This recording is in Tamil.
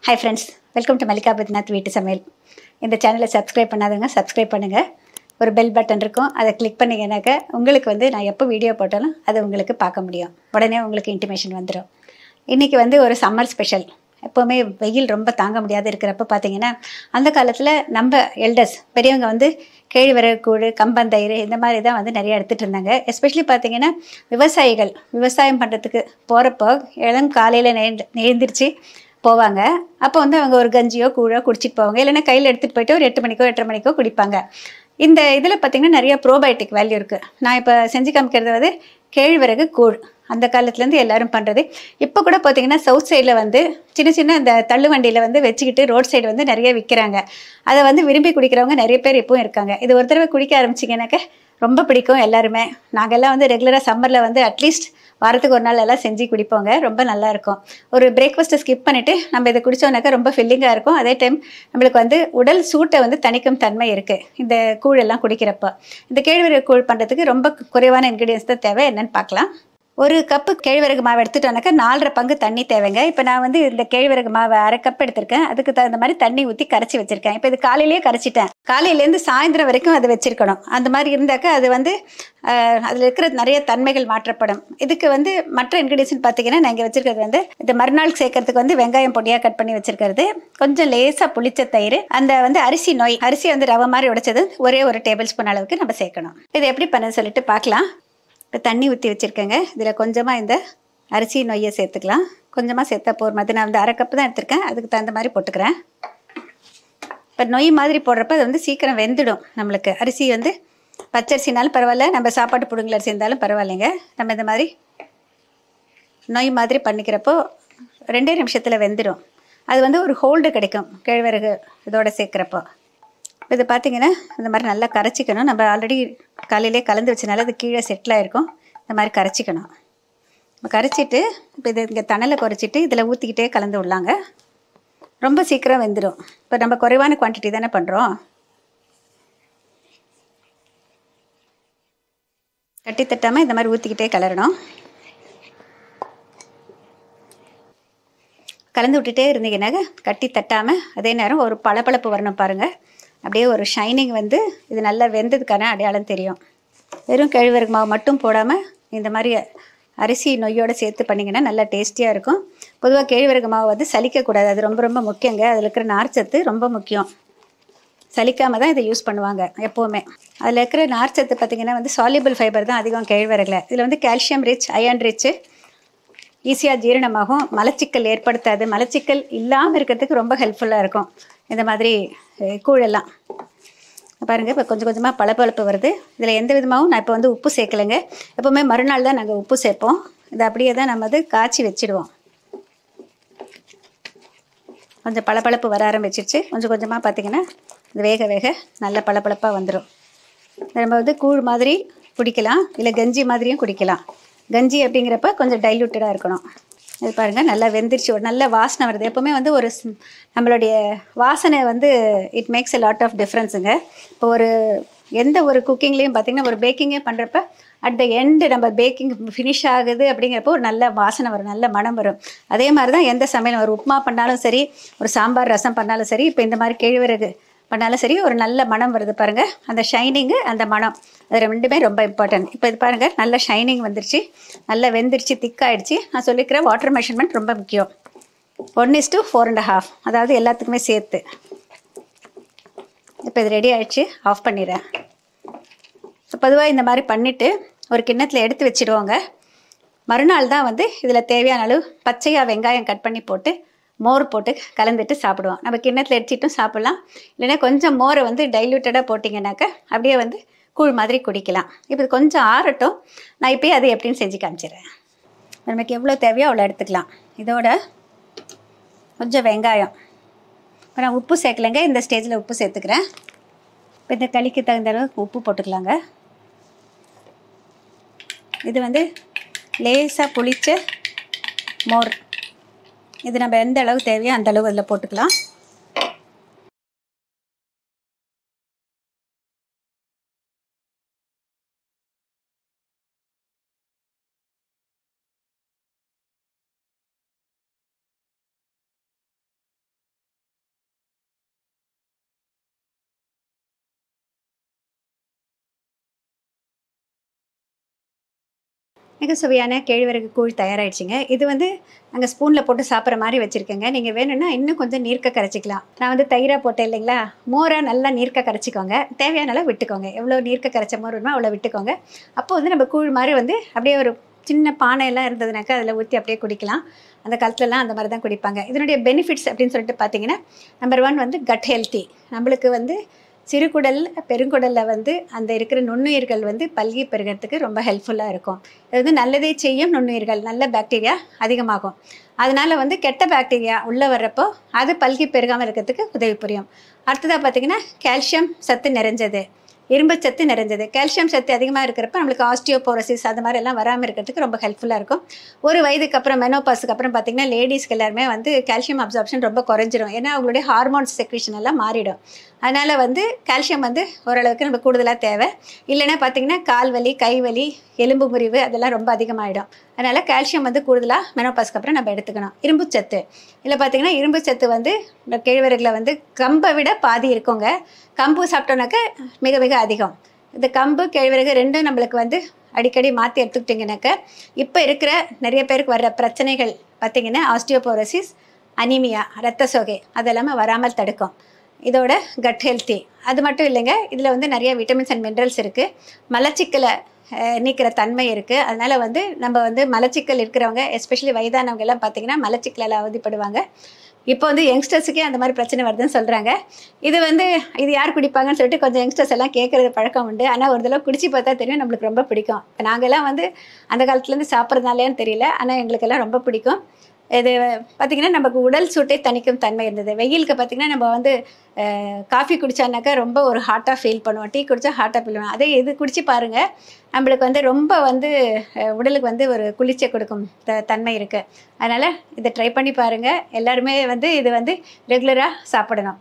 Hi friends, welcome to Malika Badinath வீட்டு சமையல். இந்த சேனலை சப்ஸ்கிரைப் பண்ணாதவங்க சப்ஸ்கிரைப் பண்ணுங்கள். ஒரு பெல் பட்டன் இருக்கும், அதை கிளிக் பண்ணிங்கனாக்க உங்களுக்கு வந்து நான் எப்போ வீடியோ போட்டாலும் அதை உங்களுக்கு பார்க்க முடியும். உடனே உங்களுக்கு இன்டிமேஷன் வந்துடும். இன்றைக்கி வந்து ஒரு சம்மர் ஸ்பெஷல். எப்போவுமே வெயில் ரொம்ப தாங்க முடியாது இருக்கிறப்ப பார்த்தீங்கன்னா அந்த காலத்தில் நம்ம எல்டர்ஸ் பெரியவங்க வந்து கேழ்வரகு கூழ் கம்பந்தயிறு இந்த மாதிரி தான் வந்து நிறையா எடுத்துகிட்டு இருந்தாங்க. எஸ்பெஷலி பார்த்தீங்கன்னா விவசாயிகள் விவசாயம் பண்ணுறதுக்கு போகிறப்போ காலையில் நேர்ந்திருச்சு போவாங்க. அப்போ வந்து அவங்க ஒரு கஞ்சியோ கூழோ குடிச்சிட்டு போவாங்க, இல்லைன்னா கையில் எடுத்துகிட்டு போயிட்டு ஒரு 8 மணிக்கோ 8:30 மணிக்கோ குடிப்பாங்க. இந்த இதில் பார்த்திங்கன்னா நிறைய ப்ரோபயோட்டிக் வேல்யூ இருக்குது. நான் இப்போ செஞ்சு காமிக்கிறது வந்து கேழ்வரகு கூழ். அந்த காலத்துலேருந்து எல்லோரும் பண்ணுறது. இப்போ கூட பார்த்திங்கன்னா சவுத் சைடில் வந்து சின்ன சின்ன இந்த தள்ளு வண்டியில் வந்து வச்சுக்கிட்டு ரோட் சைடு வந்து நிறைய விற்கிறாங்க. அதை வந்து விரும்பி குடிக்கிறவங்க நிறைய பேர் இப்போவும் இருக்காங்க. இது ஒரு தடவை குடிக்க ஆரம்பிச்சிங்கனாக்க ரொம்ப பிடிக்கும் எல்லாருமே. நாங்கள்லாம் வந்து ரெகுலராக சம்மரில் வந்து அட்லீஸ்ட் வாரத்துக்கு ஒரு நாள் எல்லாம் செஞ்சு குடிப்போங்க. ரொம்ப நல்லாயிருக்கும். ஒரு பிரேக்ஃபாஸ்ட்டை ஸ்கிப் பண்ணிவிட்டு நம்ம இதை குடித்தோம்னாக்கா ரொம்ப ஃபில்லிங்காக இருக்கும். அதே டைம் நம்மளுக்கு வந்து உடல் சூட்டை வந்து தணிக்கும் தன்மை இருக்குது இந்த கூழெல்லாம் குடிக்கிறப்போ. இந்த கேழ்வரகு கூழ் பண்ணுறதுக்கு ரொம்ப குறைவான இன்க்ரீடியன்ஸ் தான் தேவை. என்னென்னு பார்க்கலாம். ஒரு கப்பு கேழ்வரகு மாவு எடுத்துட்டோன்னாக்கா 4:30 பங்கு தண்ணி தேவைங்க. இப்போ நான் வந்து இந்த கேழ்வரகு மாவை 1/2 கப் எடுத்திருக்கேன். அதுக்கு தகுந்த மாதிரி தண்ணி ஊற்றி கரைச்சி வச்சுருக்கேன். இப்போ இது காலையிலேயே கரைச்சிட்டேன். காலையிலேருந்து சாயந்தரம் வரைக்கும் அதை வச்சுருக்கணும். அந்த மாதிரி இருந்தாக்கா அது வந்து அதில் இருக்கிற நிறைய தன்மைகள் மாற்றப்படும். இதுக்கு வந்து மற்ற இன்க்ரீடியன்ஸ் பார்த்தீங்கன்னா நான் இங்கே வச்சுருக்கிறது வந்து இந்த மறுநாள் சேர்க்கறதுக்கு வந்து வெங்காயம் பொடியாக கட் பண்ணி வச்சுருக்கிறது, கொஞ்சம் லேசாக புளிச்ச தயிர், அந்த வந்து அரிசி வந்து ரவை மாதிரி உடைச்சது ஒரே 1 டேபிள் ஸ்பூன் அளவுக்கு நம்ம சேர்க்கணும். இது எப்படி பண்ண சொல்லிட்டு பார்க்கலாம். இப்போ தண்ணி ஊற்றி வச்சுருக்கேங்க. இதில் கொஞ்சமாக இந்த அரிசி நொய்யை சேர்த்துக்கலாம். கொஞ்சமாக சேர்த்தா போகிற மாதிரி. நான் வந்து 1/2 கப்பு தான் எடுத்திருக்கேன், அதுக்கு தகுந்த மாதிரி போட்டுக்கிறேன். இப்போ நொய் மாதிரி போடுறப்ப அது வந்து சீக்கிரம் வெந்துடும். நம்மளுக்கு அரிசி வந்து பச்சரிசினாலும் பரவாயில்ல, நம்ம சாப்பாட்டு புடுங்கல் அரிசி இருந்தாலும் பரவாயில்லைங்க. நம்ம இந்த மாதிரி நொய் மாதிரி பண்ணிக்கிறப்போ 2 நிமிஷத்தில் வெந்துடும். அது வந்து ஒரு ஹோல்டு கிடைக்கும் கேழ்வரகு இதோடு சேர்க்குறப்போ. இது பார்த்திங்கன்னா இந்த மாதிரி நல்லா கரைச்சிக்கணும். நம்ம ஆல்ரெடி காலையிலே கலந்து வச்சனால அது கீழே செட்டில் ஆகிருக்கும். இந்த மாதிரி கரைச்சிக்கணும். கரைச்சிட்டு இப்போ இது இங்கே தணலை குறைச்சிட்டு இதில் ஊற்றிக்கிட்டே கலந்து விடலாங்க. ரொம்ப சீக்கிரம் வெந்துடும். இப்போ நம்ம குறைவான குவான்டிட்டி தானே பண்ணுறோம். கட்டி தட்டாமல் இந்த மாதிரி ஊற்றிக்கிட்டே கலரணும். கலந்து விட்டுட்டே இருந்தீங்கன்னாக்க கட்டி தட்டாமல் அதே நேரம் ஒரு பளபளப்பு வரணும் பாருங்கள். அப்படியே ஒரு ஷைனிங் வந்து இது நல்லா வெந்ததுக்கான அடையாளம் தெரியும். வெறும் கேழ்வரகு மாவு மட்டும் போடாமல் இந்த மாதிரி அரிசி நொய்யோடு சேர்த்து பண்ணிங்கன்னா நல்லா டேஸ்டியாக இருக்கும். பொதுவாக கேழ்வரகு மாவு வந்து சலிக்கக்கூடாது, அது ரொம்ப ரொம்ப முக்கியங்க. அதில் இருக்கிற நார்ச்சத்து ரொம்ப முக்கியம். சலிக்காமல் தான் இதை யூஸ் பண்ணுவாங்க எப்போவுமே. அதில் இருக்கிற நார்ச்சத்து பார்த்திங்கன்னா வந்து சால்யூபிள் ஃபைபர் தான் அதிகம் கேழ்வரகுல. இதில் வந்து கால்சியம் ரிச், அயன் ரிச்சு, ஈஸியாக ஜீரணமாகும், மலச்சிக்கல் ஏற்படுத்தாது, மலச்சிக்கல் இல்லாமல் இருக்கிறதுக்கு ரொம்ப ஹெல்ப்ஃபுல்லாக இருக்கும் இந்த மாதிரி கூழெல்லாம். பாருங்கள் இப்போ கொஞ்சம் கொஞ்சமாக பளபளப்பு வருது. இதில் எந்த விதமாகவும் நான் இப்போ வந்து உப்பு சேர்க்கலைங்க. எப்போவுமே மறுநாள் தான் நாங்கள் உப்பு சேர்ப்போம். இதை அப்படியே தான் நம்ம வந்து காய்ச்சி வச்சுடுவோம். கொஞ்சம் பளபளப்பு வர ஆரம்பிச்சிருச்சு. கொஞ்சம் கொஞ்சமாக பார்த்திங்கன்னா இது வேக வேக நல்ல பளபளப்பாக வந்துடும். நம்ம வந்து கூழ் மாதிரி குடிக்கலாம், இல்லை கஞ்சி மாதிரியும் குடிக்கலாம். கஞ்சி அப்படிங்கிறப்ப கொஞ்சம் டைல்யூட்டடாக இருக்கணும். இது பாருங்கள் நல்லா வெந்துருச்சு. ஒரு நல்ல வாசனை வருது. எப்போவுமே வந்து ஒரு நம்மளுடைய வாசனை வந்து it makes a lot of டிஃப்ரென்ஸுங்க. இப்போ ஒரு எந்த ஒரு குக்கிங்லேயும் பார்த்திங்கன்னா ஒரு பேக்கிங்கே பண்ணுறப்ப அட் த எண்டு நம்ம பேக்கிங் ஃபினிஷ் ஆகுது அப்படிங்கிறப்போ ஒரு நல்ல வாசனை வரும், நல்ல மனம் வரும். அதே மாதிரி தான் எந்த சமையல், ஒரு உப்புமா பண்ணாலும் சரி, ஒரு சாம்பார் ரசம் பண்ணாலும் சரி, இப்போ இந்த மாதிரி கேழ்வரகு பண்ணாலும் சரி, ஒரு நல்ல மனம் வருது பாருங்கள். அந்த ஷைனிங்கு, அந்த மனம், அது ரெண்டுமே ரொம்ப இம்பார்ட்டன்ட். இப்போ இது பாருங்கள் நல்ல ஷைனிங் வந்துருச்சு, நல்லா வெந்துருச்சு, திக்காயிடுச்சு. நான் சொல்லிக்கிறேன் வாட்டர் மெஷர்மெண்ட் ரொம்ப முக்கியம். 1:4.5, அதாவது எல்லாத்துக்குமே சேர்த்து. இப்போ இது ரெடி ஆகிடுச்சு, ஆஃப் பண்ணிடுறேன். ஸோ பொதுவாக இந்த மாதிரி பண்ணிவிட்டு ஒரு கிண்ணத்தில் எடுத்து வச்சுடுவோங்க. மறுநாள் தான் வந்து இதில் தேவையான அளவு பச்சையாக வெங்காயம் கட் பண்ணி போட்டு மோர் போட்டு கலந்துட்டு சாப்பிடுவோம். நம்ம கிண்ணத்தில் எடுத்துட்டும் சாப்பிட்லாம், இல்லைன்னா கொஞ்சம் மோரை வந்து டைல்யூட்டடாக போட்டிங்கனாக்கா அப்படியே வந்து கூழ் மாதிரி குடிக்கலாம். இப்போ கொஞ்சம் ஆறட்டும், நான் இப்போயே அது எப்படின்னு செஞ்சு காமிச்சிடுறேன். நமக்கு எவ்வளோ தேவையோ அவ்வளோ எடுத்துக்கலாம். இதோட கொஞ்சம் வெங்காயம், இப்போ நான் உப்பு சேர்க்கலைங்க, இந்த ஸ்டேஜில் உப்பு சேர்த்துக்கிறேன். இப்போ இந்த களிக்கு தகுந்த அளவுக்கு உப்பு போட்டுக்கலாங்க. இது வந்து லேசாக புளிச்ச மோர். இது நம்ம எந்த அளவு தேவையோ அந்த அளவு அதில் போட்டுக்கலாம். மிக சுவையான கேழ்வரகு கூழ் தயாராகிடுச்சிங்க. இது வந்து நாங்கள் ஸ்பூனில் போட்டு சாப்பிட்ற மாதிரி வச்சுருக்கேங்க. நீங்கள் வேணும்னா இன்னும் கொஞ்சம் நீர்க்க கரைச்சிக்கலாம். நான் வந்து தயிராக போட்டேன் இல்லைங்களா, மோராக நல்லா நீர்க்க கரைச்சிக்கோங்க. தேவையான அளவு விட்டுக்கோங்க. எவ்வளோ நீர்க்க கரைச்ச மோர் வேணுமோ அவ்வளோ விட்டுக்கோங்க. அப்போ வந்து நம்ம கூழ் மாதிரி வந்து அப்படியே ஒரு சின்ன பானையெல்லாம் இருந்ததுனாக்கா அதில் ஊற்றி அப்படியே குடிக்கலாம். அந்த காலத்துலலாம் அந்த மாதிரி தான் குடிப்பாங்க. இதனுடைய பெனிஃபிட்ஸ் அப்படின்னு சொல்லிட்டு பார்த்தீங்கன்னா, நம்பர் 1 வந்து கட் ஹெல்த்தி. நம்மளுக்கு வந்து சிறுகுடல் பெருங்குடலில் வந்து அந்த இருக்கிற நுண்ணுயிர்கள் வந்து பல்கி பெருகிறதுக்கு ரொம்ப ஹெல்ப்ஃபுல்லாக இருக்கும். இது வந்து நல்லதே செய்யும் நுண்ணுயிர்கள், நல்ல பாக்டீரியா அதிகமாகும். அதனால் வந்து கெட்ட பாக்டீரியா உள்ளே வர்றப்போ அது பல்கி பெருகாமல் இருக்கிறதுக்கு உதவி புரியும். அடுத்ததாக பார்த்திங்கன்னா கால்சியம் சத்து நிறைஞ்சது, இரும்பு சத்து நிறைஞ்சது. கால்சியம் சத்து அதிகமாக இருக்கிறப்ப நம்மளுக்கு ஆஸ்டியோபோரோசிஸ் அது மாதிரி எல்லாம் வராமல் இருக்கிறதுக்கு ரொம்ப ஹெல்ப்ஃபுல்லாக இருக்கும். ஒரு வயதுக்கு அப்புறம் மெனோபாஸுக்கு அப்புறம் பார்த்திங்கன்னா லேடிஸ்க்கு எல்லாருமே வந்து கால்சியம் அப்சார்ப்ஷன் ரொம்ப குறைஞ்சிரும். ஏன்னா அவங்களுடைய ஹார்மோன்ஸ் செக்ரீஷன் எல்லாம் மாறிடும். அதனால் வந்து கால்சியம் வந்து ஓரளவுக்கு நம்ம கூடுதலாக தேவை. இல்லைன்னா பார்த்திங்கன்னா கால் வலி, கை வலி, எலும்பு முறிவு அதெல்லாம் ரொம்ப அதிகமாகிடும். அதனால் கால்சியம் வந்து கூடுதலாக மெனோபாஸ்க்கு அப்புறம் நம்ம எடுத்துக்கணும். இரும்பு சத்து இதில் பார்த்திங்கன்னா இரும்பு சத்து வந்து இந்த கேழ்வரகில் வந்து கம்பை விட பாதி இருக்குங்க. கம்பு சாப்பிட்டோன்னாக்க மிக மிக அதிகம். இந்த கம்பு கேழ்வரகு ரெண்டும் நம்மளுக்கு வந்து அடிக்கடி மாற்றி எடுத்துக்கிட்டிங்கனாக்க இப்போ இருக்கிற நிறைய பேருக்கு வர்ற பிரச்சனைகள் பார்த்திங்கன்னா ஆஸ்டியோபோரோசிஸ், அனீமியா, இரத்த சோகை அதெல்லாமே வராமல் தடுக்கும். இதோட கட் ஹெல்த்தி அது மட்டும் இல்லைங்க, இதில் வந்து நிறைய விட்டமின்ஸ் அண்ட் மினரல்ஸ் இருக்குது. மலச்சிக்கலை நீக்கிற தன்மை இருக்குது. அதனால் வந்து நம்ம வந்து மலச்சிக்கல் இருக்கிறவங்க எஸ்பெஷலி வயதானவங்க எல்லாம் பார்த்திங்கன்னா மலச்சிக்கலால் அவதிப்படுவாங்க. இப்போ வந்து யங்ஸ்டர்ஸுக்கே அந்த மாதிரி பிரச்சனை வருதுன்னு சொல்கிறாங்க. இது யார் குடிப்பாங்கன்னு சொல்லிட்டு கொஞ்சம் யங்ஸ்டர்ஸ் எல்லாம் கேட்குறது பழக்கம் உண்டு. ஆனால் ஒரு தடவை குடிச்சு பார்த்தா தெரியும், நம்மளுக்கு ரொம்ப பிடிக்கும். இப்போ நாங்கள்லாம் வந்து அந்த காலத்துலேருந்து சாப்பிட்றதுனாலேன்னு தெரியல, ஆனால் எங்களுக்கெல்லாம் ரொம்ப பிடிக்கும். இது பார்த்திங்கன்னா நமக்கு உடல் சூட்டை தணிக்கும் தன்மை இருந்தது. வெயிலுக்கு பார்த்திங்கன்னா நம்ம வந்து காஃபி குடித்தானாக்கா ரொம்ப ஒரு ஹாட்டாக ஃபீல் பண்ணுவோம், டீ குடித்தா ஹாட்டாக ஃபீல் பண்ணுவோம். அதே இது குடித்து பாருங்கள், நம்மளுக்கு வந்து ரொம்ப வந்து உடலுக்கு வந்து ஒரு குளிர்ச்சியை கொடுக்கும் தன்மை இருக்குது. அதனால் இதை ட்ரை பண்ணி பாருங்கள். எல்லாருமே வந்து இது வந்து ரெகுலராக சாப்பிடணும்.